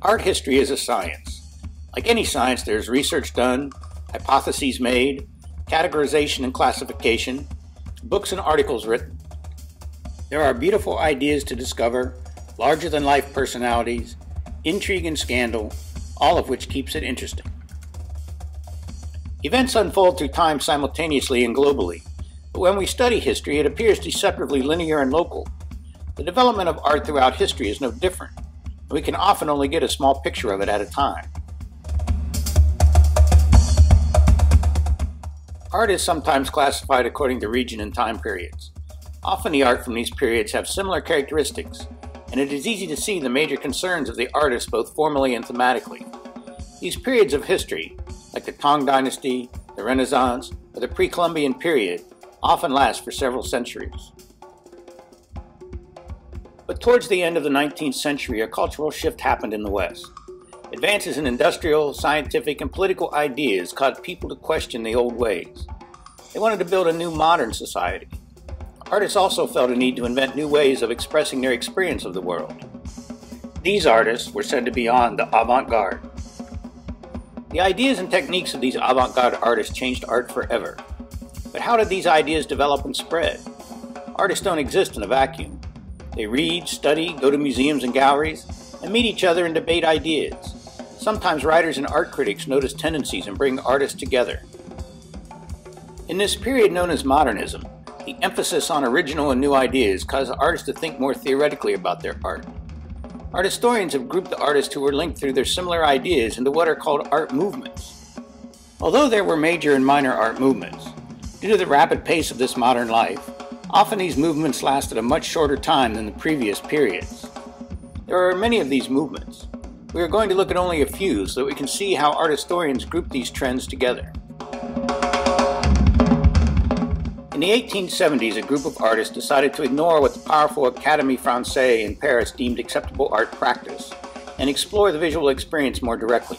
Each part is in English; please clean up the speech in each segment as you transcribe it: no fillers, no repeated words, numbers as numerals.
Art history is a science. Like any science, there's research done, hypotheses made, categorization and classification, books and articles written. There are beautiful ideas to discover, larger-than-life personalities, intrigue and scandal, all of which keeps it interesting. Events unfold through time simultaneously and globally, but when we study history, it appears deceptively linear and local. The development of art throughout history is no different, and we can often only get a small picture of it at a time. Art is sometimes classified according to region and time periods. Often the art from these periods have similar characteristics, and it is easy to see the major concerns of the artist both formally and thematically. These periods of history, like the Tang Dynasty, the Renaissance, or the pre-Columbian period, often last for several centuries. But towards the end of the 19th century, a cultural shift happened in the West. Advances in industrial, scientific, and political ideas caused people to question the old ways. They wanted to build a new modern society. Artists also felt a need to invent new ways of expressing their experience of the world. These artists were said to be on the avant-garde. The ideas and techniques of these avant-garde artists changed art forever. But how did these ideas develop and spread? Artists don't exist in a vacuum. They read, study, go to museums and galleries, and meet each other and debate ideas. Sometimes writers and art critics notice tendencies and bring artists together. In this period known as modernism, the emphasis on original and new ideas caused artists to think more theoretically about their art. Art historians have grouped the artists who were linked through their similar ideas into what are called art movements. Although there were major and minor art movements, due to the rapid pace of this modern life, often these movements lasted a much shorter time than the previous periods. There are many of these movements. We are going to look at only a few so that we can see how art historians group these trends together. In the 1870s, a group of artists decided to ignore what the powerful Académie Française in Paris deemed acceptable art practice and explore the visual experience more directly.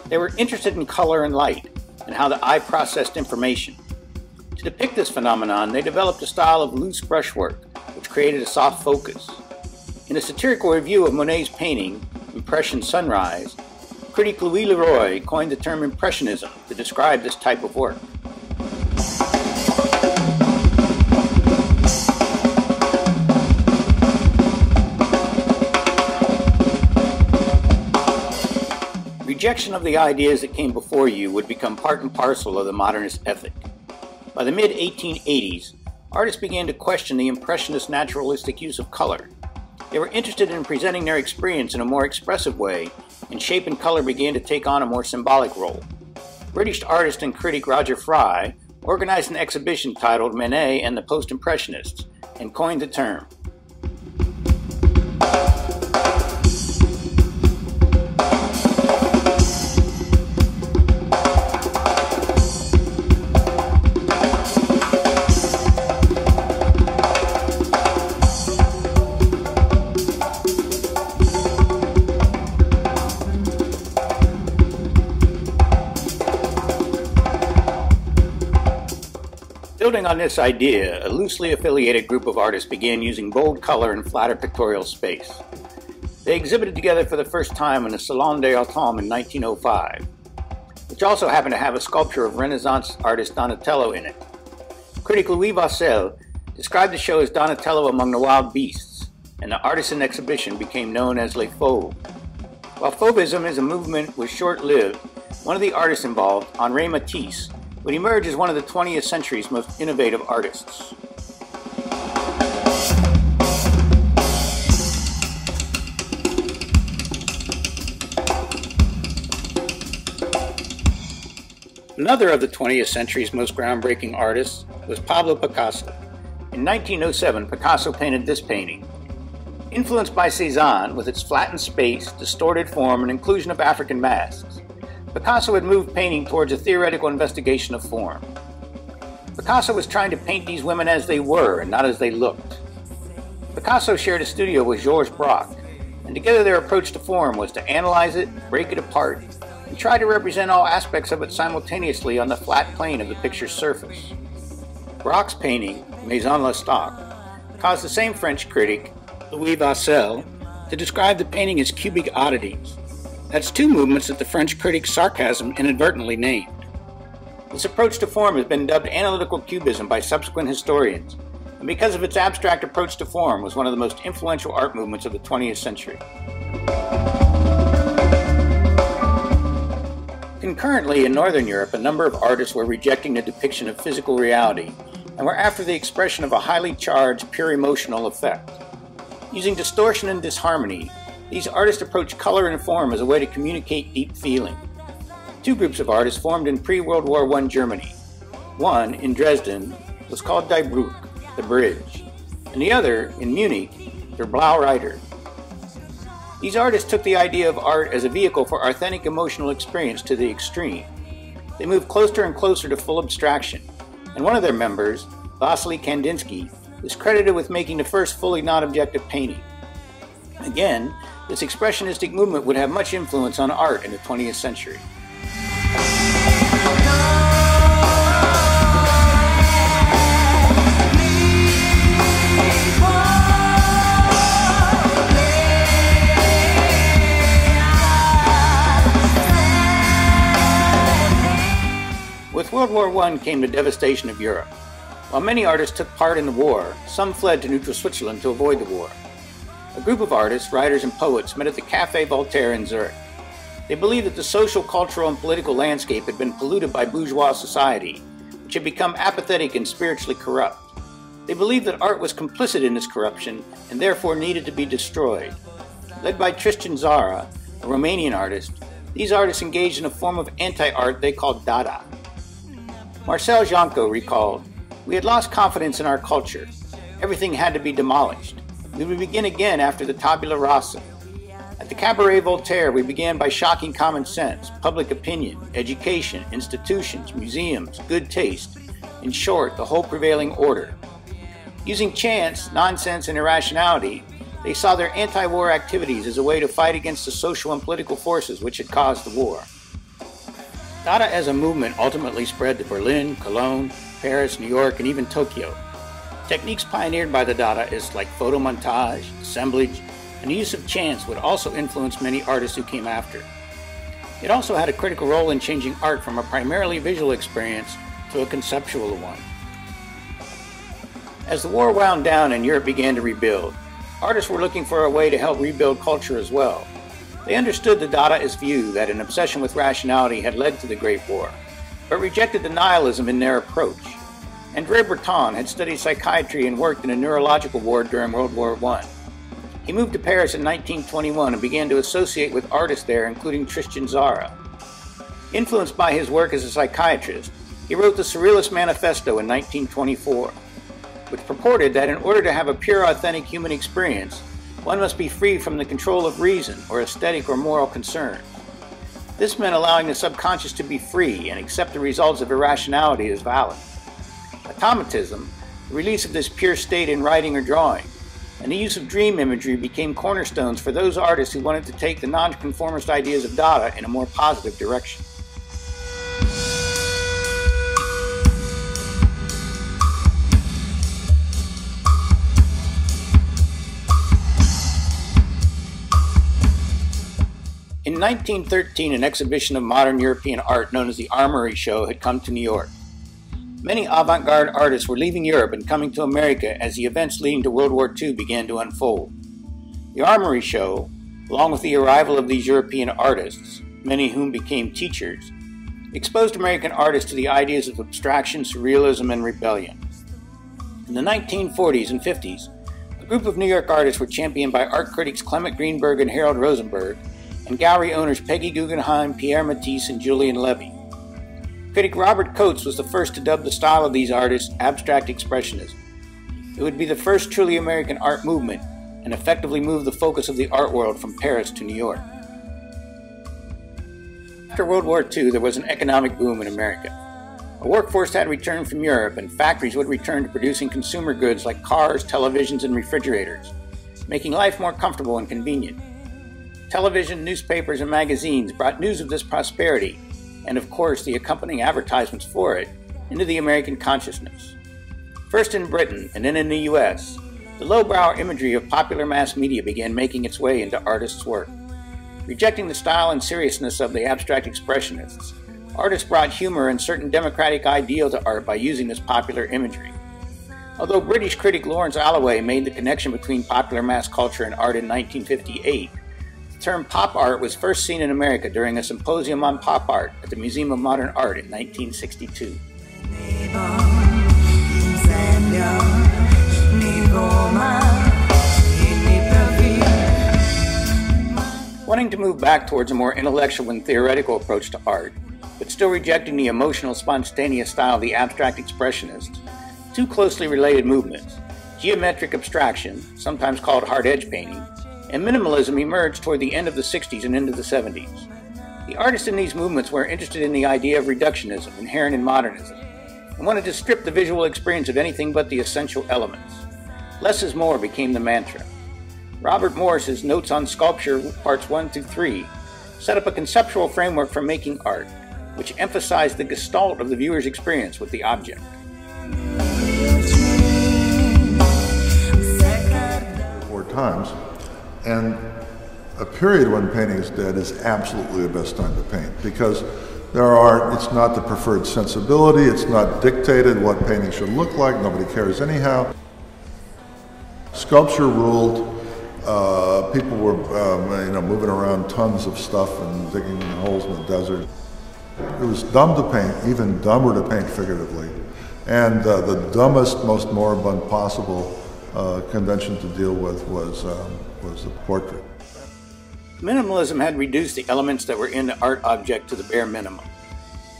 They were interested in color and light and how the eye processed information. To depict this phenomenon, they developed a style of loose brushwork, which created a soft focus. In a satirical review of Monet's painting, Impression Sunrise, critic Louis Leroy coined the term Impressionism to describe this type of work. Rejection of the ideas that came before you would become part and parcel of the modernist ethic. By the mid-1880s, artists began to question the impressionist naturalistic use of color. They were interested in presenting their experience in a more expressive way, and shape and color began to take on a more symbolic role. British artist and critic Roger Fry organized an exhibition titled Manet and the Post-Impressionists, and coined the term. Building on this idea, a loosely affiliated group of artists began using bold color and flatter pictorial space. They exhibited together for the first time in the Salon des Arts in 1905, which also happened to have a sculpture of Renaissance artist Donatello in it. Critic Louis Vassel described the show as Donatello among the wild beasts, and the artisan exhibition became known as Les Fauves. While Fauvism as a movement was short-lived, one of the artists involved, Henri Matisse, would emerge as one of the 20th century's most innovative artists. Another of the 20th century's most groundbreaking artists was Pablo Picasso. In 1907, Picasso painted this painting. Influenced by Cézanne, with its flattened space, distorted form, and inclusion of African masks, Picasso had moved painting towards a theoretical investigation of form. Picasso was trying to paint these women as they were and not as they looked. Picasso shared a studio with Georges Braque, and together their approach to form was to analyze it, break it apart, and try to represent all aspects of it simultaneously on the flat plane of the picture's surface. Braque's painting, Maison Lestat, caused the same French critic, Louis Vassel, to describe the painting as cubic oddities, That's two movements that the French critic Sarcasm inadvertently named. This approach to form has been dubbed analytical cubism by subsequent historians, and because of its abstract approach to form, was one of the most influential art movements of the 20th century. Concurrently, in Northern Europe, a number of artists were rejecting the depiction of physical reality and were after the expression of a highly charged, pure emotional effect. Using distortion and disharmony, these artists approached color and form as a way to communicate deep feeling. Two groups of artists formed in pre-World War I Germany. One, in Dresden, was called Die Brücke, the bridge, and the other, in Munich, Der Blaue Reiter. These artists took the idea of art as a vehicle for authentic emotional experience to the extreme. They moved closer and closer to full abstraction, and one of their members, Vasily Kandinsky, is credited with making the first fully non-objective painting. Again, this expressionistic movement would have much influence on art in the 20th century. With World War I came the devastation of Europe. While many artists took part in the war, some fled to neutral Switzerland to avoid the war. A group of artists, writers, and poets met at the Café Voltaire in Zurich. They believed that the social, cultural, and political landscape had been polluted by bourgeois society, which had become apathetic and spiritually corrupt. They believed that art was complicit in this corruption and therefore needed to be destroyed. Led by Tristan Tzara, a Romanian artist, these artists engaged in a form of anti-art they called Dada. Marcel Janco recalled, "We had lost confidence in our culture. Everything had to be demolished. We would begin again after the tabula rasa. At the Cabaret Voltaire, we began by shocking common sense, public opinion, education, institutions, museums, good taste, in short, the whole prevailing order. Using chance, nonsense, and irrationality, they saw their anti-war activities as a way to fight against the social and political forces which had caused the war." Dada as a movement ultimately spread to Berlin, Cologne, Paris, New York, and even Tokyo. Techniques pioneered by the Dadaists like photomontage, assemblage, and the use of chance would also influence many artists who came after. It also had a critical role in changing art from a primarily visual experience to a conceptual one. As the war wound down and Europe began to rebuild, artists were looking for a way to help rebuild culture as well. They understood the Dadaist view that an obsession with rationality had led to the Great War, but rejected the nihilism in their approach. André Breton had studied psychiatry and worked in a neurological ward during World War I. He moved to Paris in 1921 and began to associate with artists there, including Tristan Tzara. Influenced by his work as a psychiatrist, he wrote the Surrealist Manifesto in 1924, which purported that in order to have a pure, authentic human experience, one must be free from the control of reason or aesthetic or moral concerns. This meant allowing the subconscious to be free and accept the results of irrationality as valid. Automatism, the release of this pure state in writing or drawing, and the use of dream imagery became cornerstones for those artists who wanted to take the nonconformist ideas of Dada in a more positive direction. In 1913, an exhibition of modern European art known as the Armory Show had come to New York. Many avant-garde artists were leaving Europe and coming to America as the events leading to World War II began to unfold. The Armory Show, along with the arrival of these European artists, many of whom became teachers, exposed American artists to the ideas of abstraction, surrealism, and rebellion. In the 1940s and 50s, a group of New York artists were championed by art critics Clement Greenberg and Harold Rosenberg, and gallery owners Peggy Guggenheim, Pierre Matisse, and Julian Levy. Critic Robert Coates was the first to dub the style of these artists abstract expressionism. It would be the first truly American art movement and effectively move the focus of the art world from Paris to New York. After World War II, there was an economic boom in America. A workforce had returned from Europe, and factories would return to producing consumer goods like cars, televisions, and refrigerators, making life more comfortable and convenient. Television, newspapers, and magazines brought news of this prosperity, and of course the accompanying advertisements for it, into the American consciousness. First in Britain and then in the US, the lowbrow imagery of popular mass media began making its way into artists' work. Rejecting the style and seriousness of the abstract expressionists, artists brought humor and certain democratic ideal to art by using this popular imagery. Although British critic Lawrence Alloway made the connection between popular mass culture and art in 1958, the term pop art was first seen in America during a symposium on pop art at the Museum of Modern Art in 1962. Wanting to move back towards a more intellectual and theoretical approach to art, but still rejecting the emotional, spontaneous style of the abstract expressionists, two closely related movements, geometric abstraction, sometimes called hard edge painting, and minimalism emerged toward the end of the 60s and into the 70s. The artists in these movements were interested in the idea of reductionism inherent in modernism, and wanted to strip the visual experience of anything but the essential elements. Less is more became the mantra. Robert Morris's Notes on Sculpture, Parts 1 through 3, set up a conceptual framework for making art, which emphasized the gestalt of the viewer's experience with the object. Times, and a period when painting is dead is absolutely the best time to paint, because it's not the preferred sensibility, it's not dictated what painting should look like, nobody cares anyhow. Sculpture ruled, people were moving around tons of stuff and digging holes in the desert. It was dumb to paint, even dumber to paint figuratively, and the dumbest, most moribund possible convention to deal with was the portrait. Minimalism had reduced the elements that were in the art object to the bare minimum.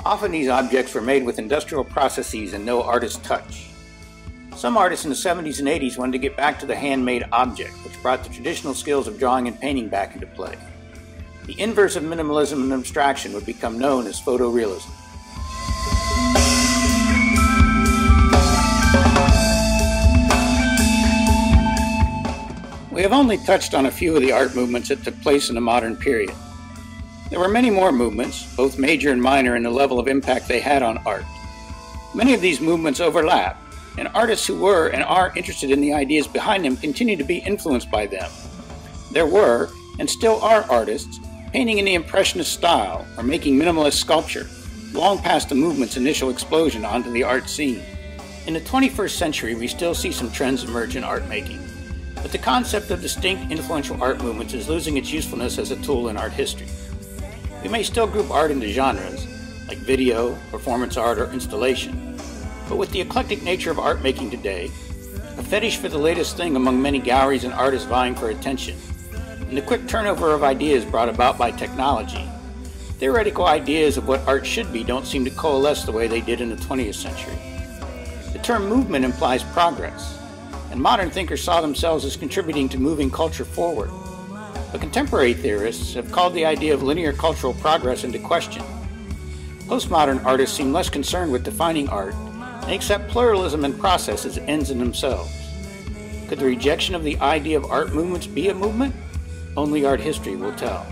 Often these objects were made with industrial processes and no artist touch. Some artists in the 70s and 80s wanted to get back to the handmade object, which brought the traditional skills of drawing and painting back into play. The inverse of minimalism and abstraction would become known as photorealism. We have only touched on a few of the art movements that took place in the modern period. There were many more movements, both major and minor in the level of impact they had on art. Many of these movements overlap, and artists who were and are interested in the ideas behind them continue to be influenced by them. There were, and still are, artists painting in the Impressionist style or making minimalist sculpture, long past the movement's initial explosion onto the art scene. In the 21st century, we still see some trends emerge in art making. But the concept of distinct, influential art movements is losing its usefulness as a tool in art history. We may still group art into genres, like video, performance art, or installation, but with the eclectic nature of art making today, a fetish for the latest thing among many galleries and artists vying for attention, and the quick turnover of ideas brought about by technology, theoretical ideas of what art should be don't seem to coalesce the way they did in the 20th century. The term movement implies progress, and modern thinkers saw themselves as contributing to moving culture forward. But contemporary theorists have called the idea of linear cultural progress into question. Postmodern artists seem less concerned with defining art and accept pluralism and process as ends in themselves. Could the rejection of the idea of art movements be a movement? Only art history will tell.